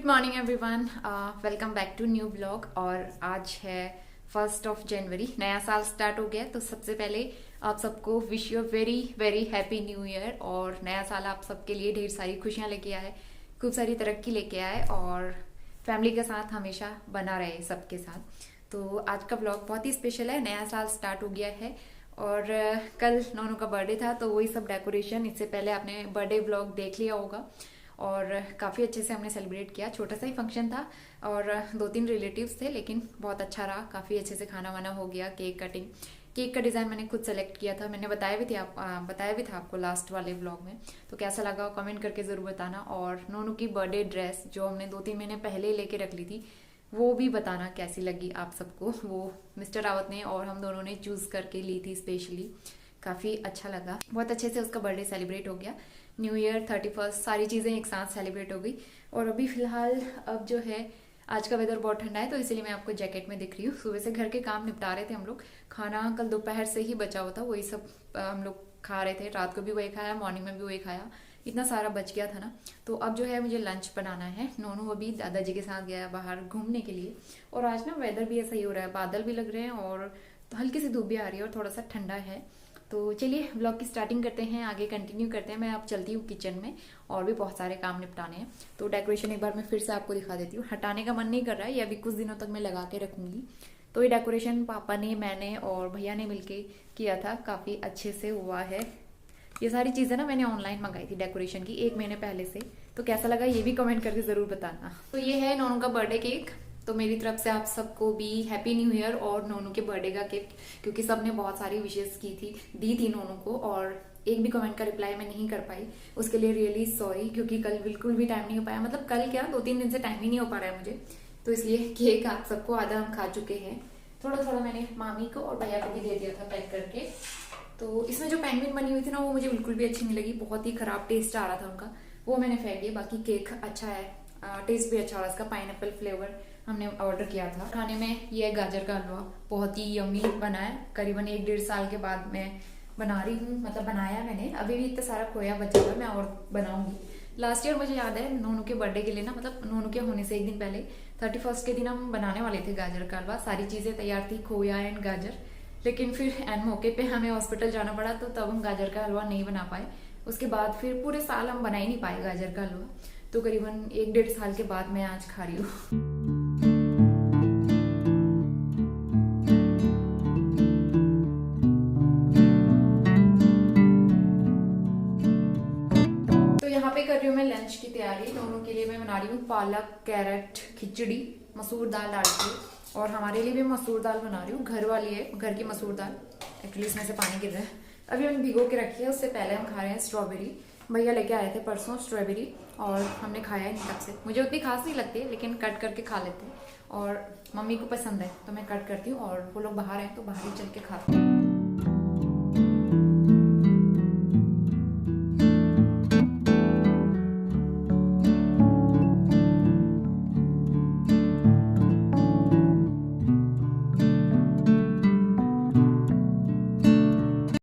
Morning everyone, welcome back to new blog. और आज है 1 जनवरी, नया साल स्टार्ट हो गया। तो सबसे पहले आप सबको wish you very very happy new year. और नया साल आप सबके लिए ढेर सारी खुशियां लेके आए, खूब सारी तरक्की लेके आए और फैमिली के साथ हमेशा बना रहे सबके साथ। तो आज का ब्लॉग बहुत ही स्पेशल है, नया साल स्टार्ट हो गया है। और कल नोनू का बर्थडे था, तो वही सब डेकोरेशन, इससे पहले आपने बर्थडे ब्लॉग देख लिया होगा। और काफ़ी अच्छे से हमने सेलिब्रेट किया, छोटा सा ही फंक्शन था और 2-3 रिलेटिव्स थे, लेकिन बहुत अच्छा रहा। काफ़ी अच्छे से खाना वाना हो गया, केक कटिंग, केक का डिज़ाइन मैंने खुद सेलेक्ट किया था, मैंने बताया भी था आपको लास्ट वाले ब्लॉग में। तो कैसा लगा कमेंट करके ज़रूर बताना। और नोनू की बर्थडे ड्रेस जो हमने 2-3 महीने पहले ही लेके रख ली थी, वो भी बताना कैसी लगी आप सबको। वो मिस्टर रावत ने और हम दोनों ने चूज़ करके ली थी स्पेशली, काफ़ी अच्छा लगा। बहुत अच्छे से उसका बर्थडे सेलिब्रेट हो गया, न्यू ईयर 31 सारी चीज़ें एक साथ सेलिब्रेट हो गई। और अभी फ़िलहाल अब जो है, आज का वेदर बहुत ठंडा है, तो इसीलिए मैं आपको जैकेट में दिख रही हूँ। सुबह से घर के काम निपटा रहे थे हम लोग, खाना कल दोपहर से ही बचा हुआ था, वही सब हम लोग खा रहे थे। रात को भी वही खाया, मॉर्निंग में भी वही खाया, इतना सारा बच गया था ना। तो अब जो है मुझे लंच बनाना है। नोनू अभी दादाजी के साथ गया बाहर घूमने के लिए। और आज ना वेदर भी ऐसा ही हो रहा है, बादल भी लग रहे हैं और हल्की सी धूप भी आ रही है और थोड़ा सा ठंडा है। तो चलिए ब्लॉग की स्टार्टिंग करते हैं, आगे कंटिन्यू करते हैं। मैं अब चलती हूँ किचन में, और भी बहुत सारे काम निपटाने हैं। तो डेकोरेशन एक बार मैं फिर से आपको दिखा देती हूँ, हटाने का मन नहीं कर रहा है, ये अभी कुछ दिनों तक मैं लगा के रखूंगी। तो ये डेकोरेशन पापा ने, मैंने और भैया ने मिलके किया था, काफ़ी अच्छे से हुआ है। ये सारी चीज़ें ना मैंने ऑनलाइन मंगाई थी डेकोरेशन की 1 महीने पहले से। तो कैसा लगा ये भी कमेंट करके ज़रूर बताना। तो ये है नोनू का बर्थडे केक। तो मेरी तरफ से आप सबको भी हैप्पी न्यू ईयर और नोनू के बर्थडे का केक, क्योंकि सबने बहुत सारी विशेष दी थी नोनू को, और एक भी कमेंट का रिप्लाई मैं नहीं कर पाई, उसके लिए रियली सॉरी। क्योंकि कल बिल्कुल भी टाइम नहीं हो पाया, मतलब कल क्या 2-3 दिन से टाइम ही नहीं हो पा रहा है मुझे। तो इसलिए केक आप सबको आधा हम खा चुके हैं, थोड़ा थोड़ा मैंने मामी को और भैया को भी दे दिया था पैक करके। तो इसमें जो पेंगुइन बनी हुई थी ना, वो मुझे बिल्कुल भी अच्छी नहीं लगी, बहुत ही खराब टेस्ट आ रहा था उनका, वो मैंने फेंक दिया। बाकी केक अच्छा है, टेस्ट भी अच्छा हो रहा है इसका, पाइनएप्पल फ्लेवर हमने ऑर्डर किया था। खाने में ये है गाजर का हलवा, बहुत ही यम्मी बना है। करीबन 1-1.5 साल के बाद मैं बना रही हूँ, मतलब बनाया मैंने। अभी भी इतना सारा खोया बचा हुआ है, मैं और बनाऊंगी। लास्ट ईयर मुझे याद है नोनू के बर्थडे के लिए ना, मतलब नोनू के होने से एक दिन पहले 31 के दिन हम बनाने वाले थे गाजर का हलवा, सारी चीज़ें तैयार थी, खोया एंड गाजर। लेकिन फिर एन मौके पे हमें हॉस्पिटल जाना पड़ा, तो तब हम गाजर का हलवा नहीं बना पाए। उसके बाद फिर पूरे साल हम बना ही नहीं पाए गाजर का हलवा। तो करीबन 1-1.5 साल के बाद मैं आज खा रही हूँ। यहाँ पे कर रही हूँ मैं लंच की तैयारी। दोनों के लिए मैं बना रही हूँ पालक कैरेट खिचड़ी, मसूर दाल डाल के। और हमारे लिए भी मसूर दाल बना रही हूँ, घर वाली है, घर की मसूर दाल। एक्चुअली इसमें से पानी गिर रहा है, अभी हमने भिगो के रखी है। उससे पहले हम खा रहे हैं स्ट्रॉबेरी, भैया लेके आए थे परसों स्ट्रॉबेरी, और हमने खाया नहीं तब से। मुझे उतनी खास नहीं लगती है, लेकिन कट करके खा लेते हैं, और मम्मी को पसंद है तो मैं कट करती हूँ। और वो लोग बाहर हैं तो बाहर ही चल के खाते हैं।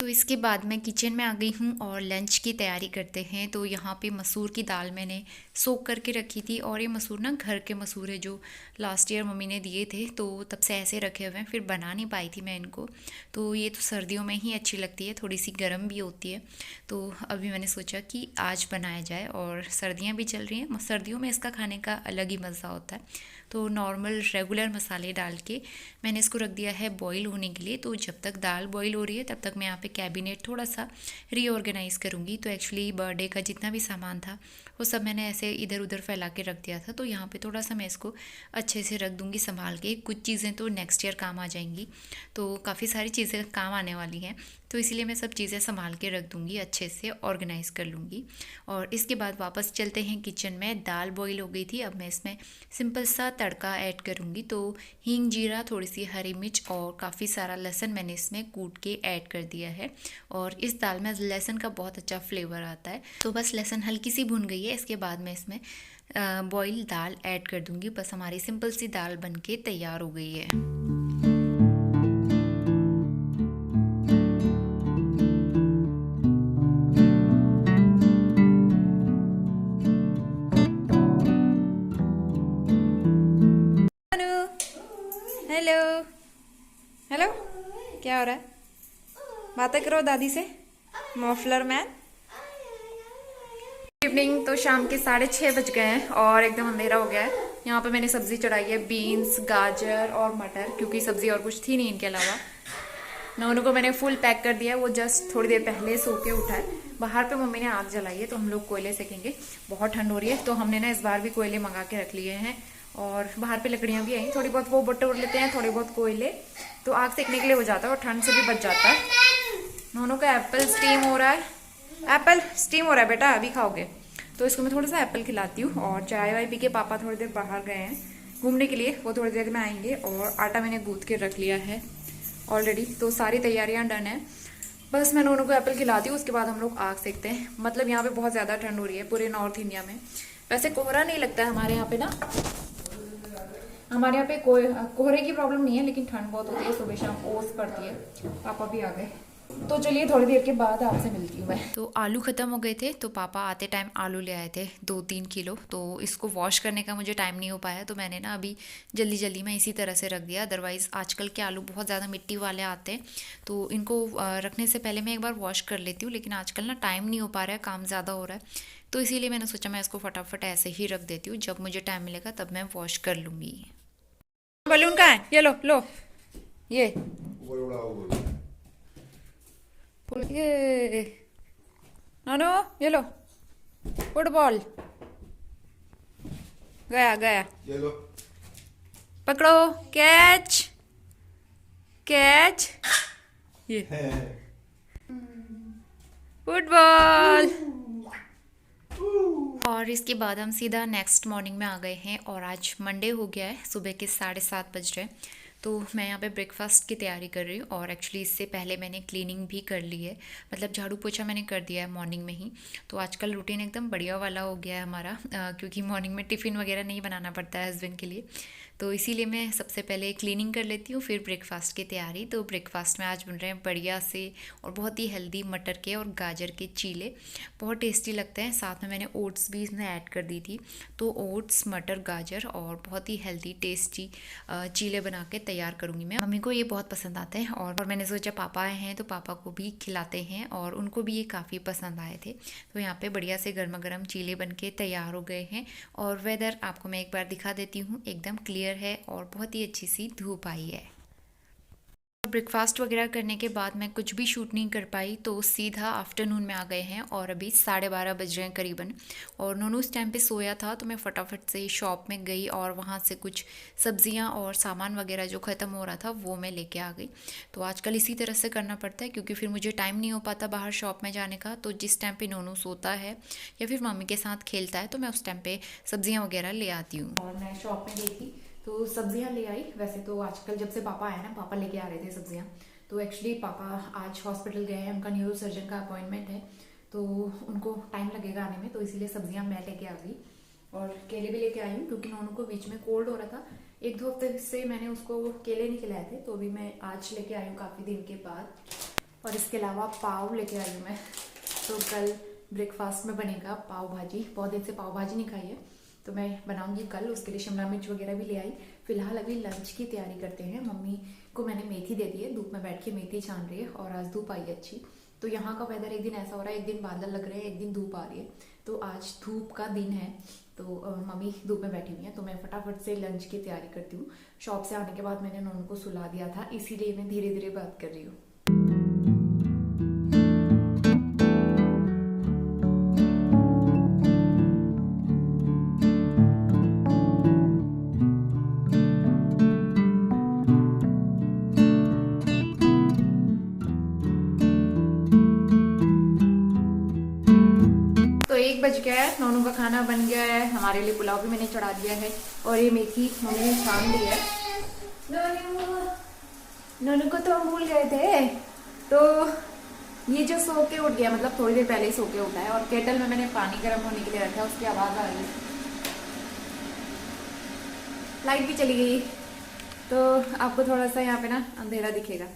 इसके बाद मैं किचन में आ गई हूँ और लंच की तैयारी करते हैं। तो यहाँ पे मसूर की दाल मैंने सोक करके रखी थी, और ये मसूर ना घर के मसूर है जो लास्ट ईयर मम्मी ने दिए थे, तो तब से ऐसे रखे हुए हैं, फिर बना नहीं पाई थी मैं इनको। तो ये तो सर्दियों में ही अच्छी लगती है, थोड़ी सी गर्म भी होती है। तो अभी मैंने सोचा कि आज बनाया जाए, और सर्दियाँ भी चल रही हैं, सर्दियों में इसका खाने का अलग ही मज़ा होता है। तो नॉर्मल रेगुलर मसाले डाल के मैंने इसको रख दिया है बॉईल होने के लिए। तो जब तक दाल बॉईल हो रही है, तब तक मैं यहाँ पे कैबिनेट थोड़ा सा रीऑर्गेनाइज़ करूँगी। तो एक्चुअली बर्थडे का जितना भी सामान था वो सब मैंने ऐसे इधर उधर फैला के रख दिया था। तो यहाँ पे थोड़ा सा मैं इसको अच्छे से रख दूँगी संभाल के, कुछ चीज़ें तो नेक्स्ट ईयर काम आ जाएंगी, तो काफ़ी सारी चीज़ें काम आने वाली हैं। तो इसीलिए मैं सब चीज़ें संभाल के रख दूँगी, अच्छे से ऑर्गेनाइज़ कर लूँगी। और इसके बाद वापस चलते हैं किचन में। दाल बॉईल हो गई थी, अब मैं इसमें सिंपल सा तड़का ऐड करूँगी। तो हींग, जीरा, थोड़ी सी हरी मिर्च और काफ़ी सारा लहसुन मैंने इसमें कूट के ऐड कर दिया है। और इस दाल में लहसुन का बहुत अच्छा फ्लेवर आता है। तो बस लहसुन हल्की सी भुन गई है, इसके बाद मैं इसमें बॉईल दाल ऐड कर दूँगी। बस हमारी सिंपल सी दाल बन के तैयार हो गई है। रहा है? बातें करो दादी से। Muffler man. इवनिंग तो शाम के 6:30 बज गए हैं और एकदम अंधेरा हो गया है। यहाँ पे मैंने सब्जी चढ़ाई है, बीन्स, गाजर और मटर, क्योंकि सब्जी और कुछ थी नहीं इनके अलावा। नोनू को मैंने फुल पैक कर दिया है, वो जस्ट थोड़ी देर पहले सो के उठा है। बाहर पे मम्मी ने आग जलाई है तो हम लोग कोयले सेकेंगे। बहुत ठंड हो रही है तो हमने ना इस बार भी कोयले मंगा के रख लिए हैं और बाहर पे लकड़ियां भी आई थोड़ी बहुत, वो बटोर लेते हैं थोड़े बहुत कोयले, तो आग सेकने के लिए हो जाता है और ठंड से भी बच जाता है। नोनू का एप्पल स्टीम हो रहा है, एप्पल स्टीम हो रहा है बेटा, अभी खाओगे। तो इसको मैं थोड़ा सा एप्पल खिलाती हूँ और चाय वाय पी के पापा थोड़ी देर बाहर गए हैं घूमने के लिए, वो थोड़ी देर में आएंगे। और आटा मैंने गूंथ के रख लिया है ऑलरेडी, तो सारी तैयारियां डन है। बस मैं नोनू को एप्पल खिलाती हूँ, उसके बाद हम लोग आग सेकते हैं। मतलब यहाँ पे बहुत ज़्यादा ठंड हो रही है पूरे नॉर्थ इंडिया में। वैसे कोहरा नहीं लगता है हमारे यहाँ पे ना, हमारे यहाँ पे कोहरे की प्रॉब्लम नहीं है, लेकिन ठंड बहुत होती है, सुबह शाम ओस पड़ती है। पापा भी आ गए, तो चलिए थोड़ी देर के बाद आपसे मिलती हूँ मैं। तो आलू ख़त्म हो गए थे तो पापा आते टाइम आलू ले आए थे 2-3 किलो, तो इसको वॉश करने का मुझे टाइम नहीं हो पाया, तो मैंने ना अभी जल्दी जल्दी में इसी तरह से रख दिया। अदरवाइज़ आजकल के आलू बहुत ज़्यादा मिट्टी वाले आते हैं, तो इनको रखने से पहले मैं एक बार वॉश कर लेती हूँ, लेकिन आजकल ना टाइम नहीं हो पा रहा है, काम ज़्यादा हो रहा है, तो इसीलिए मैंने सोचा मैं इसको फटाफट ऐसे ही रख देती हूँ, जब मुझे टाइम मिलेगा तब मैं वॉश कर लूँगी। बलून कहाँ है? ये लो लो, ये ये नानो, ये लो फुटबॉल, गया गया, ये लो पकड़ो, कैच कैच, ये फुटबॉल। और इसके बाद हम सीधा नेक्स्ट मॉर्निंग में आ गए हैं और आज मंडे हो गया है, सुबह के 7:30 बज रहे हैं। तो मैं यहाँ पे ब्रेकफास्ट की तैयारी कर रही हूँ और एक्चुअली इससे पहले मैंने क्लीनिंग भी कर ली है, मतलब झाड़ू पोछा मैंने कर दिया है मॉर्निंग में ही। तो आजकल रूटीन एकदम बढ़िया वाला हो गया है हमारा, क्योंकि मॉर्निंग में टिफ़िन वगैरह नहीं बनाना पड़ता है हस्बैंड के लिए, तो इसीलिए मैं सबसे पहले क्लीनिंग कर लेती हूँ, फिर ब्रेकफास्ट की तैयारी। तो ब्रेकफास्ट में आज बन रहे हैं बढ़िया से और बहुत ही हेल्दी मटर के और गाजर के चीले, बहुत टेस्टी लगते हैं। साथ में मैंने ओट्स भी इसमें ऐड कर दी थी, तो ओट्स, मटर, गाजर और बहुत ही हेल्दी टेस्टी चीले बना के तैयार करूँगी मैं। मम्मी को ये बहुत पसंद आते हैं और मैंने सोचा पापा आए हैं तो पापा को भी खिलाते हैं, और उनको भी ये काफ़ी पसंद आए थे। तो यहाँ पे बढ़िया से गर्मा गर्म चीले बन के तैयार हो गए हैं और वेदर आपको मैं एक बार दिखा देती हूँ, एकदम क्लियर है और बहुत ही अच्छी सी धूप आई है। ब्रेकफास्ट वगैरह करने के बाद मैं कुछ भी शूट नहीं कर पाई, तो सीधा आफ्टरनून में आ गए हैं और अभी 12:30 बज रहे हैं करीबन। और नोनू उस टाइम पे सोया था, तो मैं फटाफट से शॉप में गई और वहाँ से कुछ सब्जियाँ और सामान वगैरह जो ख़त्म हो रहा था वो मैं लेके आ गई। तो आजकल इसी तरह से करना पड़ता है, क्योंकि फिर मुझे टाइम नहीं हो पाता बाहर शॉप में जाने का। तो जिस टाइम पर नोनू सोता है या फिर मम्मी के साथ खेलता है, तो मैं उस टाइम पर सब्जियाँ वगैरह ले आती हूँ। और मैं शॉप में गई थी तो सब्जियां ले आई। वैसे तो आजकल जब से पापा आए ना, पापा लेके आ रहे थे सब्जियां। तो एक्चुअली पापा आज हॉस्पिटल गए हैं, उनका न्यूरो सर्जन का अपॉइंटमेंट है, तो उनको टाइम लगेगा आने में, तो इसीलिए सब्जियां मैं लेके आ गई। और केले भी लेके आई हूँ, क्योंकि नोनू को बीच में कोल्ड हो रहा था, 1-2 हफ्ते से मैंने उसको केले नहीं खिलाए थे, तो अभी मैं आज लेके आई हूँ काफ़ी दिन के बाद। और इसके अलावा पाव लेके आई हूँ मैं, तो कल ब्रेकफास्ट में बनेगा पाव भाजी। बहुत दिन से पाव भाजी नहीं खाई है, तो मैं बनाऊंगी कल, उसके लिए शिमला मिर्च वगैरह भी ले आई। फिलहाल अभी लंच की तैयारी करते हैं। मम्मी को मैंने मेथी दे दी है, धूप में बैठ के मेथी छान रही है, और आज धूप आई है अच्छी। तो यहाँ का वेदर एक दिन ऐसा हो रहा है, एक दिन बादल लग रहे हैं, एक दिन धूप आ रही है, तो आज धूप का दिन है। तो मम्मी धूप में बैठी हुई है, तो मैं फटाफट से लंच की तैयारी करती हूँ। शॉप से आने के बाद मैंने नोनू को सुला दिया था, इसीलिए मैं धीरे धीरे बात कर रही हूँ। तो 1 बज गया है, नोनू का खाना बन गया है, हमारे लिए पुलाव भी मैंने चढ़ा दिया है, और ये मेथी मम्मी ने छान दी है। नोनू को तो हम भूल गए थे, तो ये जो सो के उठ गया, मतलब थोड़ी देर पहले ही सो के उठा है। और केटल में मैंने पानी गर्म होने के लिए रखा है, उसकी आवाज़ आ रही है। लाइट भी चली गई, तो आपको थोड़ा सा यहाँ पे ना अंधेरा दिखेगा।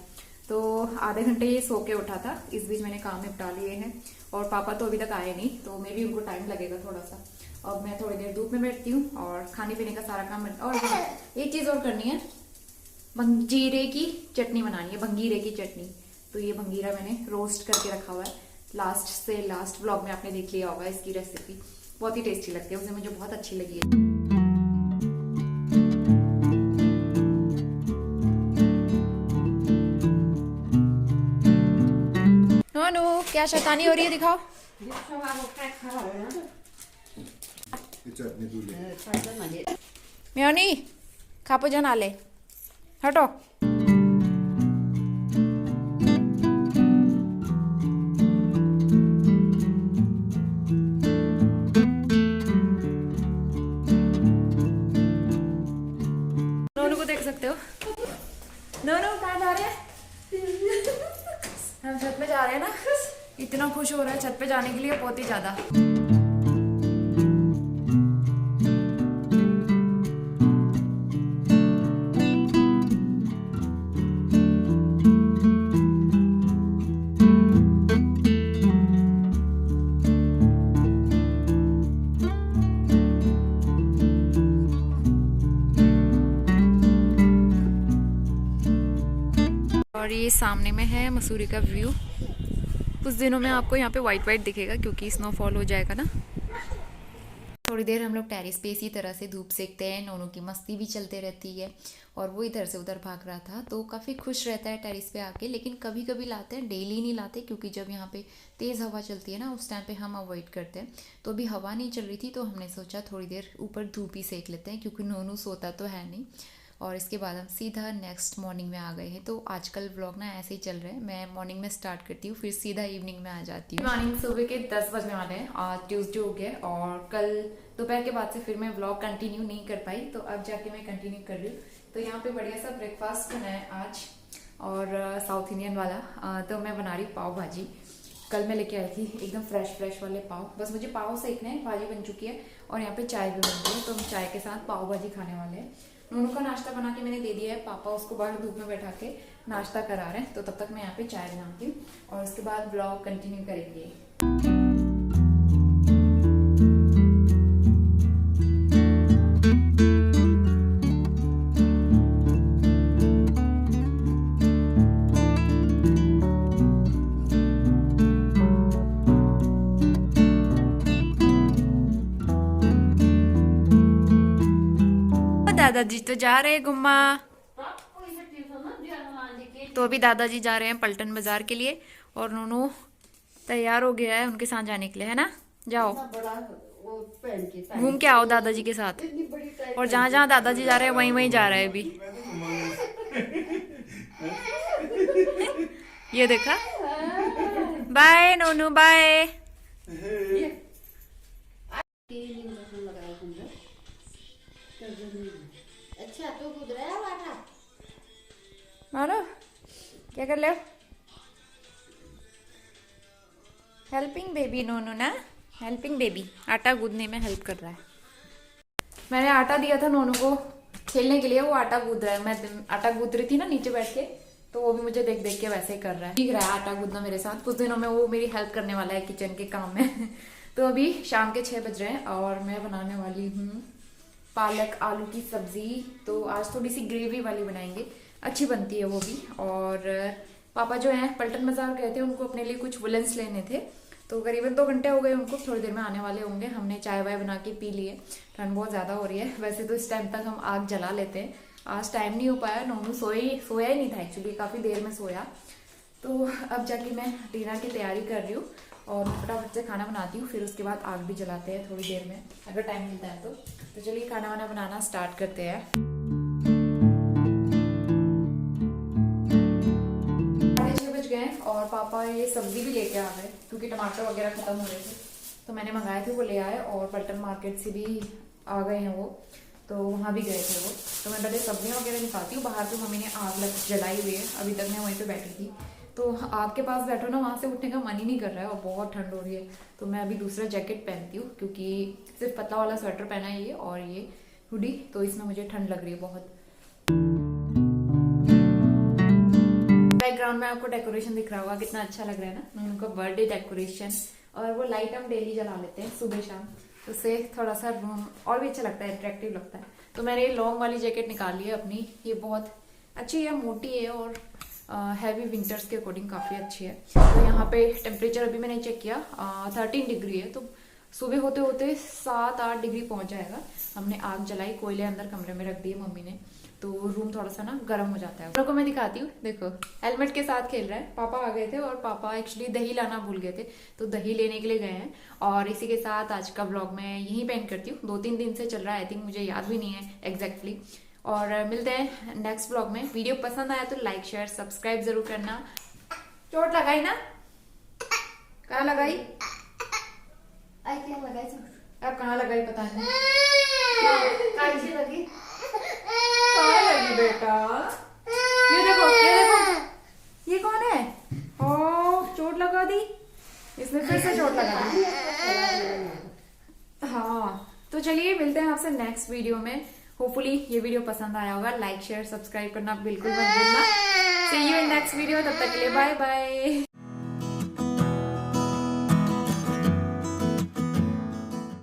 तो आधे घंटे ये सो के उठा था, इस बीच मैंने काम निपटा लिए हैं। और पापा तो अभी तक आए नहीं, तो मे भी उनको टाइम लगेगा थोड़ा सा। अब मैं थोड़ी देर धूप में बैठती हूँ और खाने पीने का सारा काम। और हाँ, एक चीज़ और करनी है, भंजीरे की चटनी बनानी है, भंगीरे की चटनी। तो ये भंगीरा मैंने रोस्ट करके रखा हुआ है। लास्ट से लास्ट व्लॉग में आपने देख लिया होगा इसकी रेसिपी। बहुत ही टेस्टी लगती है, उसे मुझे बहुत अच्छी लगी है। नो क्या शैतानी हो रही है, दिखाओ। म्योनी खापो जन आले हटो। नोनू को देख सकते हो। नोनू कहाँ जा रहे हैं? हम छत पे जा रहे हैं ना। इतना खुश हो रहा है छत पे जाने के लिए, बहुत ही ज्यादा। और ये सामने में है मसूरी का व्यू। कुछ दिनों में आपको यहाँ पे वाइट वाइट दिखेगा क्योंकि स्नोफॉल हो जाएगा ना। थोड़ी देर हम लोग टेरेस पे इसी तरह से धूप सेकते हैं। नोनू की मस्ती भी चलते रहती है और वो इधर से उधर भाग रहा था, तो काफ़ी खुश रहता है टेरेस पे आके। लेकिन कभी कभी लाते हैं, डेली नहीं लाते, क्योंकि जब यहाँ पे तेज़ हवा चलती है ना, उस टाइम पे हम अवॉइड करते हैं। तो अभी हवा नहीं चल रही थी तो हमने सोचा थोड़ी देर ऊपर धूप ही सेक लेते हैं, क्योंकि नोनू सोता तो है नहीं। और इसके बाद हम सीधा नेक्स्ट मॉर्निंग में आ गए हैं। तो आजकल व्लॉग ना ऐसे ही चल रहे हैं, मैं मॉर्निंग में स्टार्ट करती हूँ, फिर सीधा इवनिंग में आ जाती हूँ। मॉर्निंग सुबह के 10 बजने वाले हैं। आज ट्यूसडे हो गया और कल दोपहर के बाद से फिर मैं व्लॉग कंटिन्यू नहीं कर पाई, तो अब जाके मैं कंटिन्यू कर रही हूँ। तो यहाँ पे बढ़िया सा ब्रेकफास्ट बना है आज, और साउथ इंडियन वाला। तो मैं बना रही हूँ पाव भाजी। कल मैं लेके आई थी एकदम फ्रेश वाले पाव। बस मुझे पाव सेकने हैं, भाजी बन चुकी है और यहाँ पे चाय भी बन गई है। तो हम चाय के साथ पाव भाजी खाने वाले हैं। नोनू का नाश्ता बना के मैंने दे दिया है, पापा उसको बाहर धूप में बैठा के नाश्ता करा रहे हैं। तो तब तक मैं यहाँ पे चाय बनाती हूँ और उसके बाद ब्लॉग कंटिन्यू करेंगे। दादाजी तो जा रहे हैं घुमा। तो अभी दादाजी जा रहे हैं पलटन बाजार के लिए और नोनू तैयार हो गया है उनके साथ जाने के लिए, है ना। जाओ घूम के आओ दादाजी के साथ। और जहाँ जहाँ दादाजी जा रहे हैं वहीं वहीं जा रहा है अभी। ये देखा। Bye Nonu bye. अच्छा तो मारो क्या कर ले। हेल्पिंग बेबी नोनू ना, हेल्पिंग बेबी आटा गूंदने में हेल्प कर रहा है। मैंने आटा दिया था नोनू को खेलने के लिए, वो आटा गूंद रहा है। मैं आटा गूंद रही थी ना नीचे बैठ के, तो वो भी मुझे देख देख के वैसे ही कर रहा है, सीख रहा है आटा गूंदना मेरे साथ। कुछ दिनों में वो मेरी हेल्प करने वाला है किचन के काम में। तो अभी शाम के 6 बज रहे हैं और मैं बनाने वाली हूँ पालक आलू की सब्जी। तो आज थोड़ी सी ग्रेवी वाली बनाएंगे, अच्छी बनती है वो भी। और पापा जो हैं पलटन बाजार गए थे, उनको अपने लिए कुछ वुलन्स लेने थे। तो करीबन 2 घंटे हो गए उनको, थोड़ी देर में आने वाले होंगे। हमने चाय वाय बना के पी लिए, ठंड बहुत ज़्यादा हो रही है। वैसे तो इस टाइम तक हम आग जला लेते हैं, आज टाइम नहीं हो पाया। नोनू सोया ही नहीं था एक्चुअली, काफ़ी देर में सोया। तो अब जाके मैं डिनर की तैयारी कर रही हूँ और फटाफट से खाना बनाती हूँ, फिर उसके बाद आग भी जलाते हैं थोड़ी देर में, अगर टाइम मिलता है तो चलिए खाना वाना बनाना स्टार्ट करते हैं। 6:30 बज गए और पापा ये सब्जी भी लेके आ गए, क्योंकि टमाटर वगैरह खत्म हो रहे थे तो मैंने मंगाए थे, वो ले आए। और पलटन मार्केट से भी आ गए हैं वो, तो वहाँ भी गए थे वो। तो मैं पहले सब्जियाँ वगैरह निकालती हूँ। बाहर तो मम्मी ने आग जलाई हुई है, अभी तक मैं वहीं पे बैठी थी। तो आग के पास बैठो ना, वहाँ से उठने का मन ही नहीं कर रहा है और बहुत ठंड हो रही है। तो मैं अभी दूसरा जैकेट पहनती हूँ, क्योंकि सिर्फ पतला वाला स्वेटर पहना है ये और ये हुडी, तो इसमें मुझे ठंड लग रही है बहुत। बैकग्राउंड में आपको डेकोरेशन दिख रहा होगा, कितना अच्छा लग रहा है ना, उनका बर्थडे डेकोरेशन। और वो लाइट हम डेली जला लेते हैं सुबह शाम, तो उससे थोड़ा सा रूम और भी अच्छा लगता है, अट्रैक्टिव लगता है। तो मैंने ये लॉन्ग वाली जैकेट निकाल ली है अपनी, ये बहुत अच्छी है, मोटी है और हैवी विंटर्स के अकॉर्डिंग काफ़ी अच्छी है। तो यहाँ पे टेम्परेचर अभी मैंने चेक किया 13 डिग्री है, तो सुबह होते होते 7-8 डिग्री पहुंच जाएगा। हमने आग जलाई, कोयले अंदर कमरे में रख दिए मम्मी ने, तो रूम थोड़ा सा ना गर्म हो जाता है। को मैं दिखाती हूँ, देखो हेलमेट के साथ खेल रहा है। पापा आ गए थे और पापा एक्चुअली दही लाना भूल गए थे, तो दही लेने के लिए गए हैं। और इसी के साथ आज का ब्लॉग मैं यहीं पे एंड करती हूँ। 2-3 दिन से चल रहा है, आई थिंक, मुझे याद भी नहीं है एग्जैक्टली। और मिलते हैं नेक्स्ट ब्लॉग में। वीडियो पसंद आया तो लाइक शेयर सब्सक्राइब जरूर करना। चोट लगाई ना? कहाँ लगाई? क्या लगाई? अब कहाँ लगाई पता नहीं। लगी? कहाँ लगी बेटा? ये देखो, ये देखो, ये कौन है? ओ, चोट लगा दी इसने, फिर से चोट लगा दी। हाँ, तो चलिए मिलते हैं आपसे नेक्स्ट वीडियो में। होपफुली ये वीडियो पसंद आया होगा। लाइक शेयर सब्सक्राइब करना बिल्कुल मत भूलना। सी यू इन नेक्स्ट वीडियो, तब तक के लिए बाय बाय।